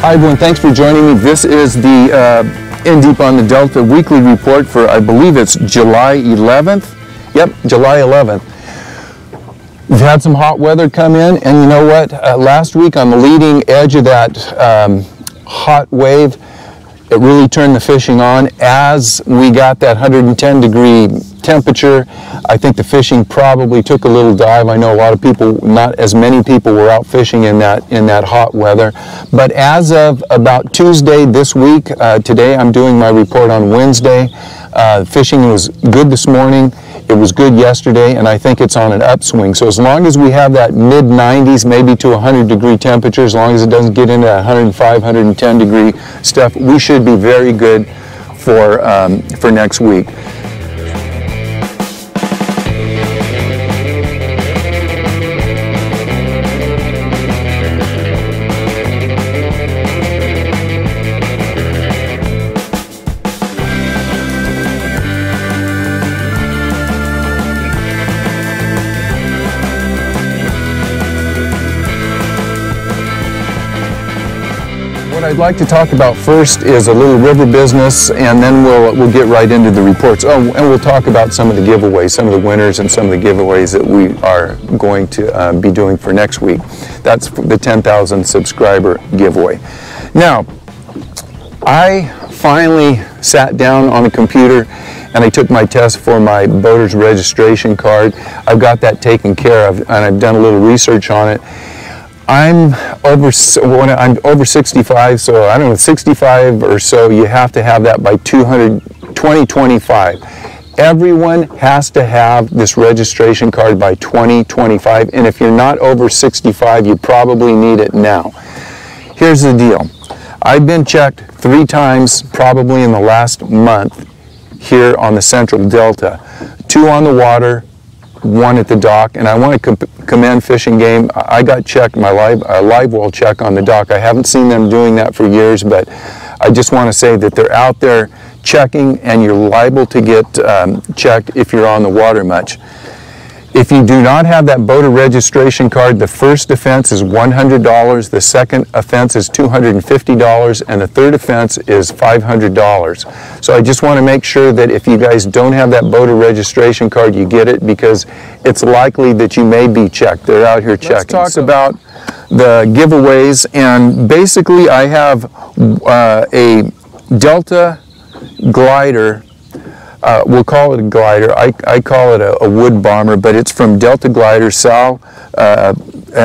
Hi everyone, thanks for joining me. This is the In Deep on the Delta weekly report for, I believe it's July 11th. Yep, July 11th. We've had some hot weather come in, and you know what? Last week on the leading edge of that hot wave, it really turned the fishing on. As we got that 110-degree temperature, I think the fishing probably took a little dive. I know a lot of people, not as many people, were out fishing in that hot weather. But as of about Tuesday this week, today I'm doing my report on Wednesday. Fishing was good this morning. It was good yesterday, and I think it's on an upswing. So as long as we have that mid-90s, maybe to 100-degree temperature, as long as it doesn't get into 105, 110-degree stuff, we should be very good for next week. What I'd like to talk about first is a little river business, and then we'll get right into the reports. Oh, and we'll talk about some of the giveaways, some of the winners and some of the giveaways that we are going to be doing for next week. That's the 10,000 subscriber giveaway. Now, I finally sat down on the computer and I took my test for my boater's registration card. I've got that taken care of, and I've done a little research on it. I'm over 65, so I don't know, 65 or so, you have to have that by 2025. Everyone has to have this registration card by 2025, and if you're not over 65, you probably need it now. Here's the deal. I've been checked 3 times, probably in the last month, here on the Central Delta. 2 on the water, 1 at the dock, and I want to commend Fish and Game. I got checked, my live well check on the dock. I haven't seen them doing that for years, but I just want to say that they're out there checking, and you're liable to get checked if you're on the water much. If you do not have that boater registration card, the first offense is $100, the second offense is $250, and the third offense is $500. So I just want to make sure that if you guys don't have that boater registration card, you get it, because it's likely that you may be checked. They're out here checking. Let's talk about the giveaways, and basically I have a Delta glider. We'll call it a glider. I call it a wood bomber, but it's from Delta Glider. Sal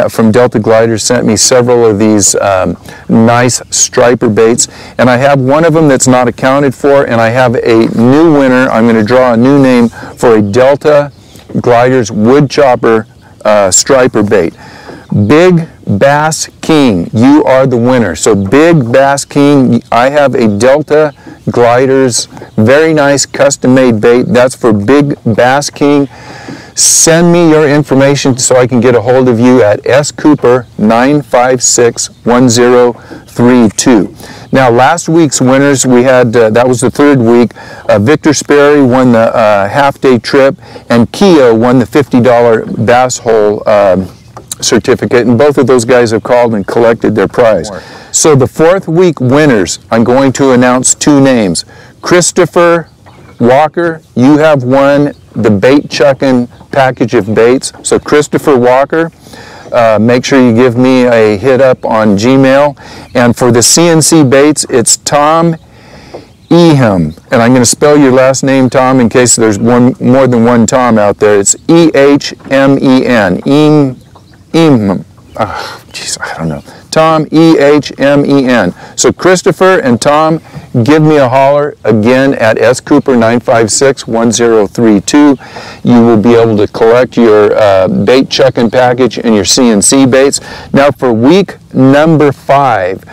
from Delta Glider sent me several of these nice striper baits, and I have one of them that's not accounted for, and I have a new winner. I'm going to draw a new name for a Delta Glider's wood chopper striper bait. Big Bass King, you are the winner. So Big Bass King, I have a Delta Glider's very nice custom-made bait. That's for Big Bass King. Send me your information so I can get a hold of you at scooper9561032. Now, last week's winners, we had, that was the 3rd week. Victor Sperry won the half-day trip, and Kia won the $50 bass hole certificate, and both of those guys have called and collected their prize. So the 4th week winners, I'm going to announce 2 names. Christopher Walker, you have won the bait chucking package of baits. So Christopher Walker, make sure you give me a hit up on Gmail. And for the CNC baits, it's Tom Ehem, and I'm going to spell your last name, Tom, in case there's more than one Tom out there. It's E-H-M-E-N. Geez, I don't know. Tom, E-H-M-E-N. So Christopher and Tom, give me a holler again at scooper9561032. You will be able to collect your bait chucking package and your CNC baits. Now for week number 5,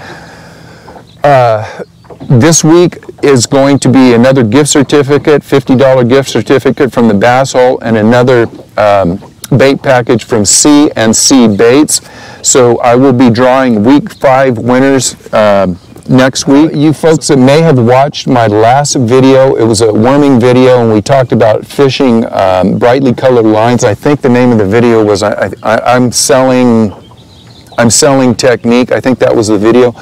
this week is going to be another gift certificate, $50 gift certificate from the Bass Hole, and another bait package from C&C Baits. So I will be drawing week 5 winners next week. You folks that may have watched my last video, it was a worming video, and we talked about fishing brightly colored lines. I think the name of the video was I'm selling technique. I think that was the video.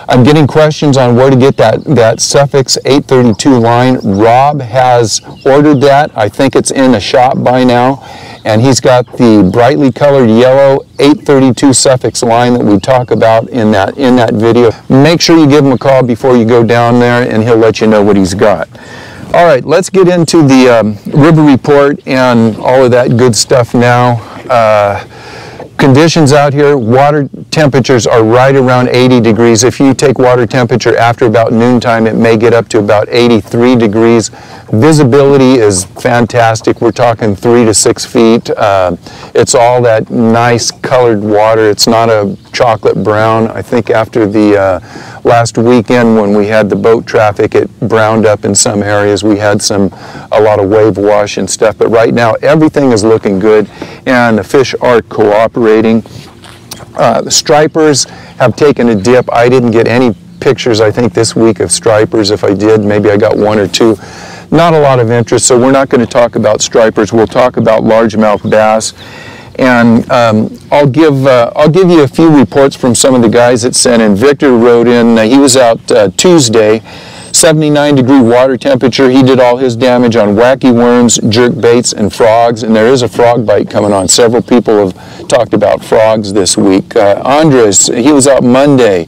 I'm getting questions on where to get that Suffix 832 line. Rob has ordered that. I think it's in the shop by now. And he's got the brightly colored yellow 832 Suffix line that we talk about in that video. Make sure you give him a call before you go down there, and he'll let you know what he's got. All right, let's get into the river report and all of that good stuff now. Conditions out here, water temperatures are right around 80 degrees. If you take water temperature after about noontime, it may get up to about 83 degrees. Visibility is fantastic. We're talking 3 to 6 feet. It's all that nice colored water. It's not a chocolate brown. I think after the last weekend when we had the boat traffic, it browned up in some areas. We had a lot of wave wash and stuff, but right now everything is looking good and the fish are cooperating. The stripers have taken a dip. I didn't get any pictures, I think, this week of stripers. If I did, maybe I got 1 or 2. Not a lot of interest, so we're not going to talk about stripers. We'll talk about largemouth bass. And I'll give you a few reports from some of the guys that sent in. Victor wrote in, he was out Tuesday, 79-degree water temperature. He did all his damage on wacky worms, jerk baits, and frogs, and there is a frog bite coming on. Several people have talked about frogs this week. Andres, he was out Monday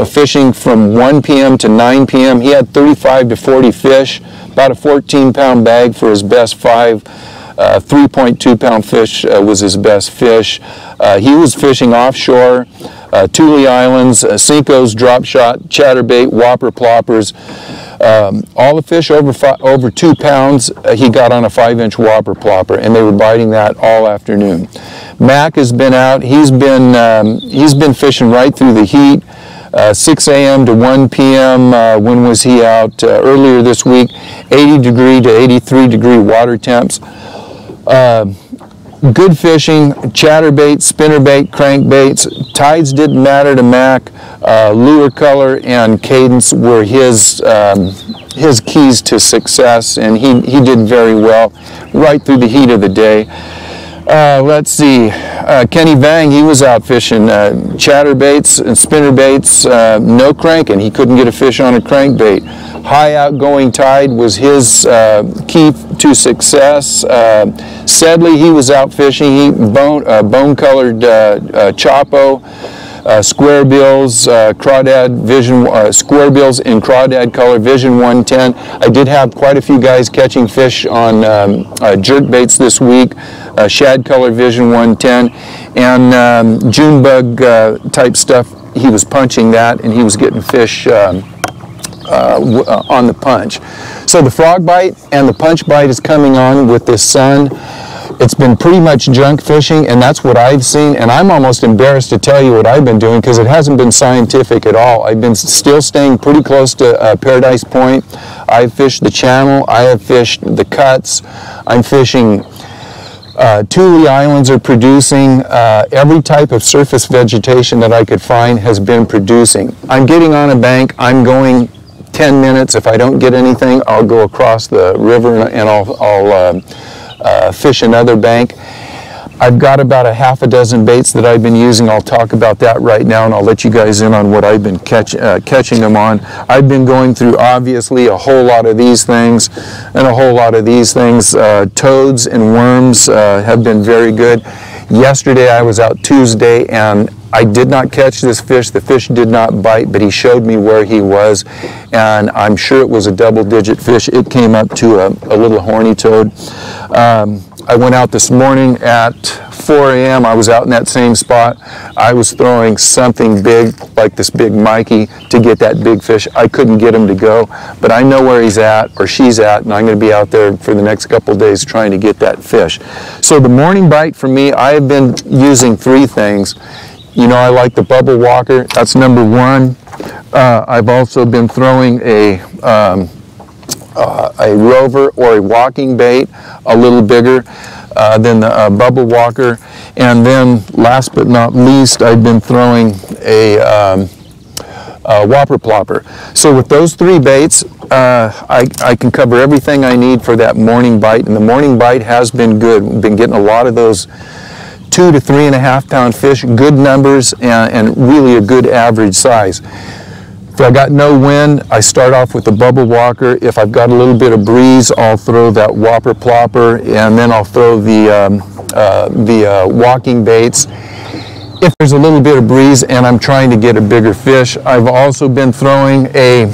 fishing from 1 p.m. to 9 p.m. He had 35 to 40 fish, about a 14-pound bag for his best 5. 3.2-pound fish was his best fish. He was fishing offshore, Thule Islands, Cinco's, drop shot, chatterbait, whopper ploppers. All the fish over 2 pounds, he got on a 5-inch whopper plopper, and they were biting that all afternoon. Mac has been out. He's been fishing right through the heat. 6 a.m. to 1 p.m. When was he out? Earlier this week, 80 degree to 83 degree water temps. Good fishing, chatterbait, spinnerbait, crankbaits. Tides didn't matter to Mac. Lure color and cadence were his keys to success, and he did very well right through the heat of the day. Let's see, Kenny Vang, he was out fishing chatterbaits and spinnerbaits, no cranking. He couldn't get a fish on a crankbait. High outgoing tide was his key to success. Sadly, he was out fishing. Bone-colored Chapo, square bills, crawdad vision, square bills in crawdad color, vision 110. I did have quite a few guys catching fish on jerk baits this week, shad color, vision 110, and June bug type stuff. He was punching that, and he was getting fish on the punch. So the frog bite and the punch bite is coming on with this sun. It's been pretty much junk fishing, and that's what I've seen, and I'm almost embarrassed to tell you what I've been doing because it hasn't been scientific at all. I've been still staying pretty close to Paradise Point. I've fished the channel. I have fished the cuts. I'm fishing Thule Islands are producing. Every type of surface vegetation that I could find has been producing. I'm getting on a bank. I'm going 10 minutes. If I don't get anything, I'll go across the river and I'll fish another bank. I've got about a half a dozen baits that I've been using. I'll talk about that right now, and I'll let you guys in on what I've been catching them on. I've been going through, obviously, a whole lot of these things and a whole lot of these things. Toads and worms have been very good. Yesterday, I was out Tuesday, and I did not catch this fish. The fish did not bite, but he showed me where he was, and I'm sure it was a double-digit fish. It came up to a little horny toad. I went out this morning at 4 a.m. I was out in that same spot. I was throwing something big, like this big Mikey, to get that big fish. I couldn't get him to go, but I know where he's at, or she's at, and I'm going to be out there for the next couple of days trying to get that fish. So the morning bite for me, I have been using 3 things. You know, I like the bubble walker. That's number 1. I've also been throwing a rover or a walking bait, a little bigger than the bubble walker. And then last but not least, I've been throwing a whopper plopper. So with those 3 baits, I can cover everything I need for that morning bite, and the morning bite has been good. We've been getting a lot of those 2 to 3.5 pound fish, good numbers, and really a good average size. If I got no wind, I start off with the bubble walker. If I've got a little bit of breeze, I'll throw that whopper plopper, and then I'll throw the walking baits. If there's a little bit of breeze and I'm trying to get a bigger fish, I've also been throwing a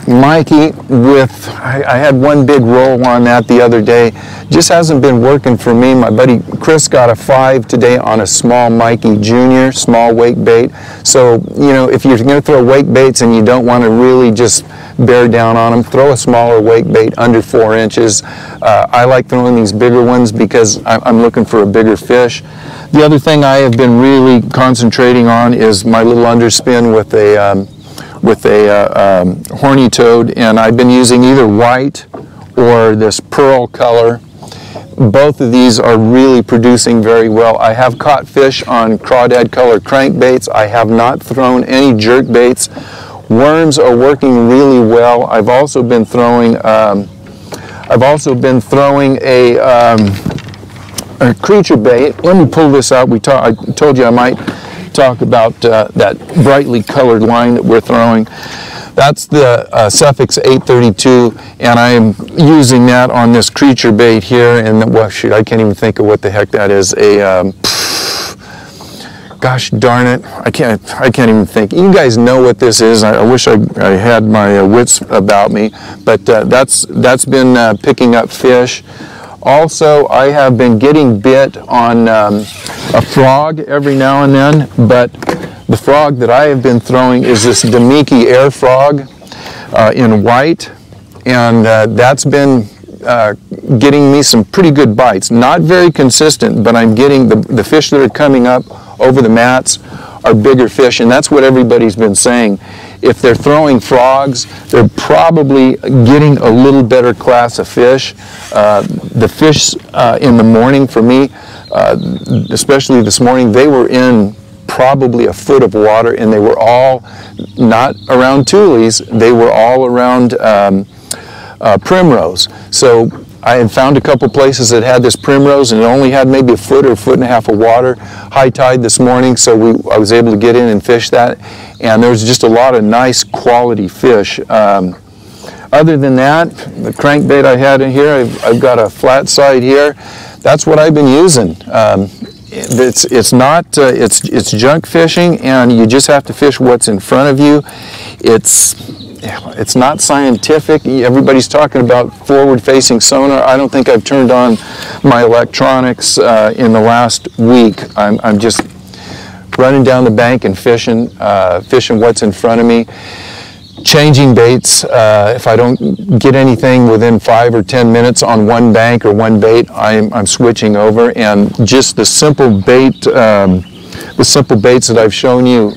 Mikey with, I had one big roll on that the other day. Just hasn't been working for me. My buddy Chris got a 5 today on a small Mikey Junior, small wake bait. So, you know, if you're going to throw wake baits and you don't want to really just bear down on them, throw a smaller wake bait under 4 inches. I like throwing these bigger ones because I'm looking for a bigger fish. The other thing I have been really concentrating on is my little underspin with a horny toad, and I've been using either white or this pearl color. Both of these are really producing very well. I have caught fish on crawdad color crankbaits. I have not thrown any jerk baits. Worms are working really well. I've also been throwing a creature bait. Let me pull this out. I told you I might talk about that brightly colored line that we're throwing. That's the Suffix 832, and I am using that on this creature bait here. And well, shoot, I can't even think of what the heck that is. Gosh darn it, I can't even think. You guys know what this is. I wish I had my wits about me, but that's been picking up fish. Also, I have been getting bit on a frog every now and then, but the frog that I have been throwing is this Demiki air frog in white, and that's been getting me some pretty good bites. Not very consistent, but I'm getting the fish that are coming up over the mats are bigger fish, and that's what everybody's been saying. If they're throwing frogs, they're probably getting a little better class of fish. The fish in the morning for me, especially this morning, they were in probably a foot of water, and they were all not around tulies, they were all around primrose. So I had found a couple places that had this primrose, and it only had maybe a foot or a foot and a half of water. High tide this morning, so I was able to get in and fish that, and there's just a lot of nice quality fish. Other than that, the crankbait I had in here, I've got a flat side here. That's what I've been using. It's junk fishing, and you just have to fish what's in front of you. It's not scientific. Everybody's talking about forward-facing sonar. I don't think I've turned on my electronics in the last week. I'm just running down the bank and fishing what's in front of me. Changing baits. If I don't get anything within 5 or 10 minutes on one bank or one bait, I'm switching over, and just the simple baits that I've shown you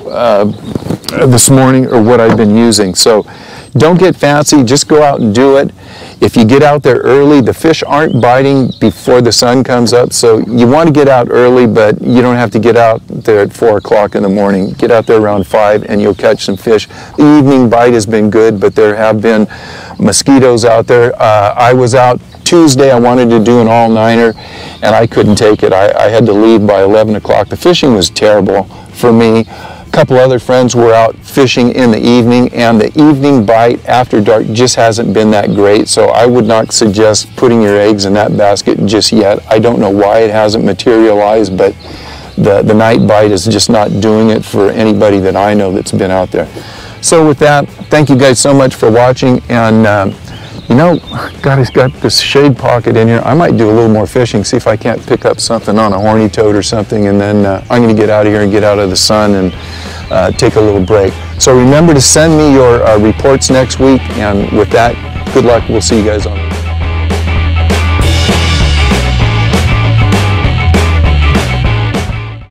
this morning are what I've been using. So don't get fancy, just go out and do it. If you get out there early, the fish aren't biting before the sun comes up, so you want to get out early, but you don't have to get out there at 4 o'clock in the morning. Get out there around 5 and you'll catch some fish. The evening bite has been good, but there have been mosquitoes out there. I was out Tuesday. I wanted to do an all-nighter, and I couldn't take it. I had to leave by 11 o'clock. The fishing was terrible for me. A couple other friends were out fishing in the evening, and the evening bite after dark just hasn't been that great, so I would not suggest putting your eggs in that basket just yet. I don't know why it hasn't materialized, but the night bite is just not doing it for anybody that I know that's been out there. So with that, thank you guys so much for watching, and you know, God, he's got this shade pocket in here. I might do a little more fishing, see if I can't pick up something on a horny toad or something, and then I'm going to get out of here and get out of the sun and take a little break. So remember to send me your reports next week, and with that, good luck. We'll see you guys on